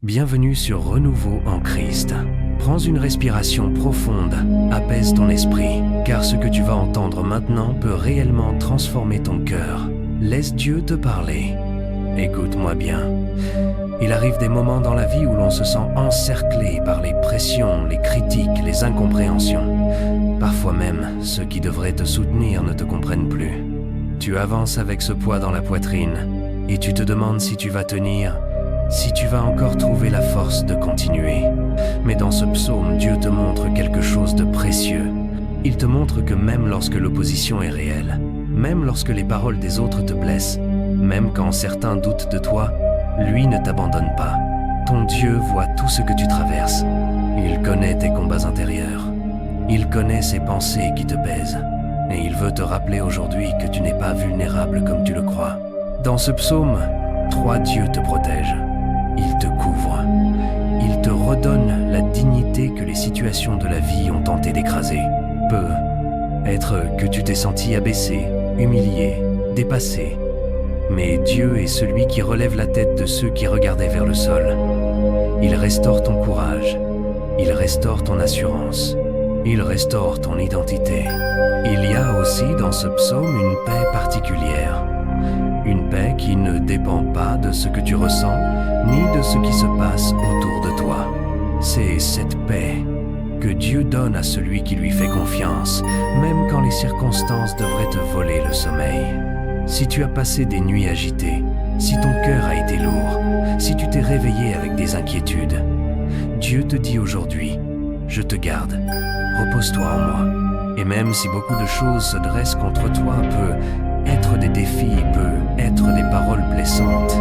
Bienvenue sur Renouveau en Christ. Prends une respiration profonde, apaise ton esprit, car ce que tu vas entendre maintenant peut réellement transformer ton cœur. Laisse Dieu te parler. Écoute-moi bien. Il arrive des moments dans la vie où l'on se sent encerclé par les pressions, les critiques, les incompréhensions. Parfois même, ceux qui devraient te soutenir ne te comprennent plus. Tu avances avec ce poids dans la poitrine et tu te demandes si tu vas tenir, si tu vas encore trouver la force de continuer. Mais dans ce psaume, Dieu te montre quelque chose de précieux. Il te montre que même lorsque l'opposition est réelle, même lorsque les paroles des autres te blessent, même quand certains doutent de toi, lui ne t'abandonne pas. Ton Dieu voit tout ce que tu traverses. Il connaît tes combats intérieurs. Il connaît ces pensées qui te pèsent. Et il veut te rappeler aujourd'hui que tu n'es pas vulnérable comme tu le crois. Dans ce psaume, 3 dieux te protègent. Il te couvre. Il te redonne la dignité que les situations de la vie ont tenté d'écraser. Peut être que tu t'es senti abaissé, humilié, dépassé. Mais Dieu est celui qui relève la tête de ceux qui regardaient vers le sol. Il restaure ton courage. Il restaure ton assurance. Il restaure ton identité. Il y a aussi dans ce psaume une paix particulière. Une paix qui ne dépend pas de ce que tu ressens, ni de ce qui se passe autour de toi. C'est cette paix que Dieu donne à celui qui lui fait confiance, même quand les circonstances devraient te voler le sommeil. Si tu as passé des nuits agitées, si ton cœur a été lourd, si tu t'es réveillé avec des inquiétudes, Dieu te dit aujourd'hui, je te garde, repose-toi en moi. Et même si beaucoup de choses se dressent contre toi, peut être des défis, peut être des paroles blessantes,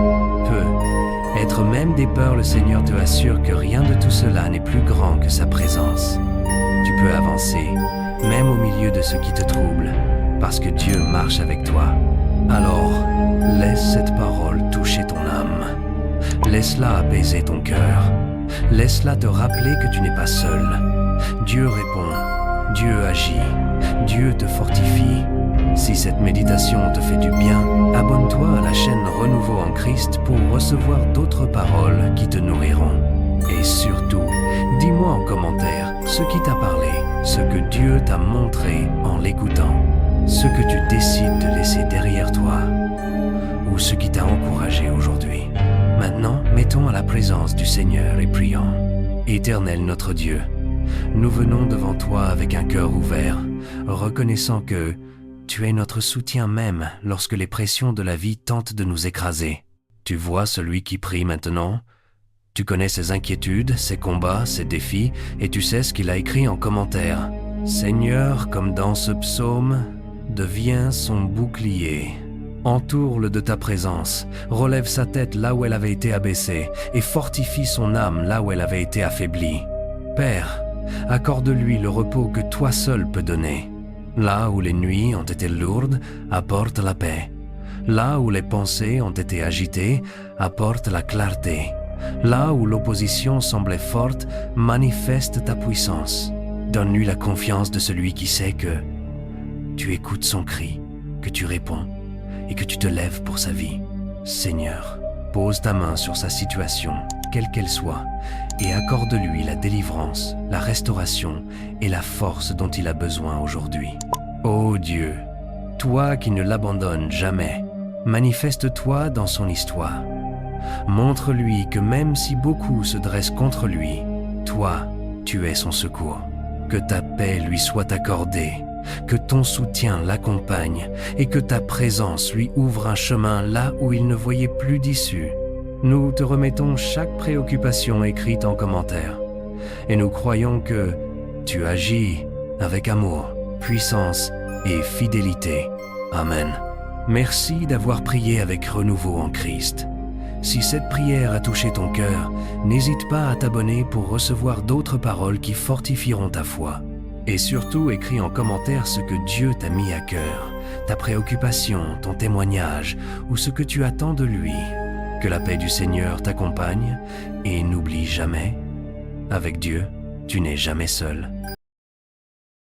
peut être même des peurs, le Seigneur te assure que rien de tout cela n'est plus grand que sa présence. Tu peux avancer, même au milieu de ce qui te trouble, parce que Dieu marche avec toi. Alors, laisse cette parole toucher ton âme. Laisse-la apaiser ton cœur. Laisse-la te rappeler que tu n'es pas seul. Dieu répond, Dieu agit, Dieu te fortifie. Si cette méditation te fait du bien, abonne-toi à la chaîne Renouveau en Christ pour recevoir d'autres paroles qui te nourriront. Et surtout, dis-moi en commentaire ce qui t'a parlé, ce que Dieu t'a montré en l'écoutant, ce que tu décides de laisser derrière toi, ou ce qui t'a encouragé aujourd'hui. Maintenant, mettons à la présence du Seigneur et prions. Éternel notre Dieu, nous venons devant toi avec un cœur ouvert, reconnaissant que tu es notre soutien même lorsque les pressions de la vie tentent de nous écraser. Tu vois celui qui prie maintenant. Tu connais ses inquiétudes, ses combats, ses défis, et tu sais ce qu'il a écrit en commentaire. Seigneur, comme dans ce psaume, deviens son bouclier. Entoure-le de ta présence, relève sa tête là où elle avait été abaissée, et fortifie son âme là où elle avait été affaiblie. Père, accorde-lui le repos que toi seul peux donner. Là où les nuits ont été lourdes, apporte la paix. Là où les pensées ont été agitées, apporte la clarté. Là où l'opposition semblait forte, manifeste ta puissance. Donne-lui la confiance de celui qui sait que tu écoutes son cri, que tu réponds et que tu te lèves pour sa vie. Seigneur, pose ta main sur sa situation, quelle qu'elle soit, et accorde-lui la délivrance, la restauration et la force dont il a besoin aujourd'hui. Ô Dieu, toi qui ne l'abandonnes jamais, manifeste-toi dans son histoire. Montre-lui que même si beaucoup se dressent contre lui, toi, tu es son secours. Que ta paix lui soit accordée, que ton soutien l'accompagne et que ta présence lui ouvre un chemin là où il ne voyait plus d'issue. Nous te remettons chaque préoccupation écrite en commentaire et nous croyons que tu agis avec amour, puissance et fidélité. Amen. Merci d'avoir prié avec Renouveau en Christ. Si cette prière a touché ton cœur, n'hésite pas à t'abonner pour recevoir d'autres paroles qui fortifieront ta foi. Et surtout, écris en commentaire ce que Dieu t'a mis à cœur, ta préoccupation, ton témoignage ou ce que tu attends de lui. Que la paix du Seigneur t'accompagne et n'oublie jamais, avec Dieu, tu n'es jamais seul.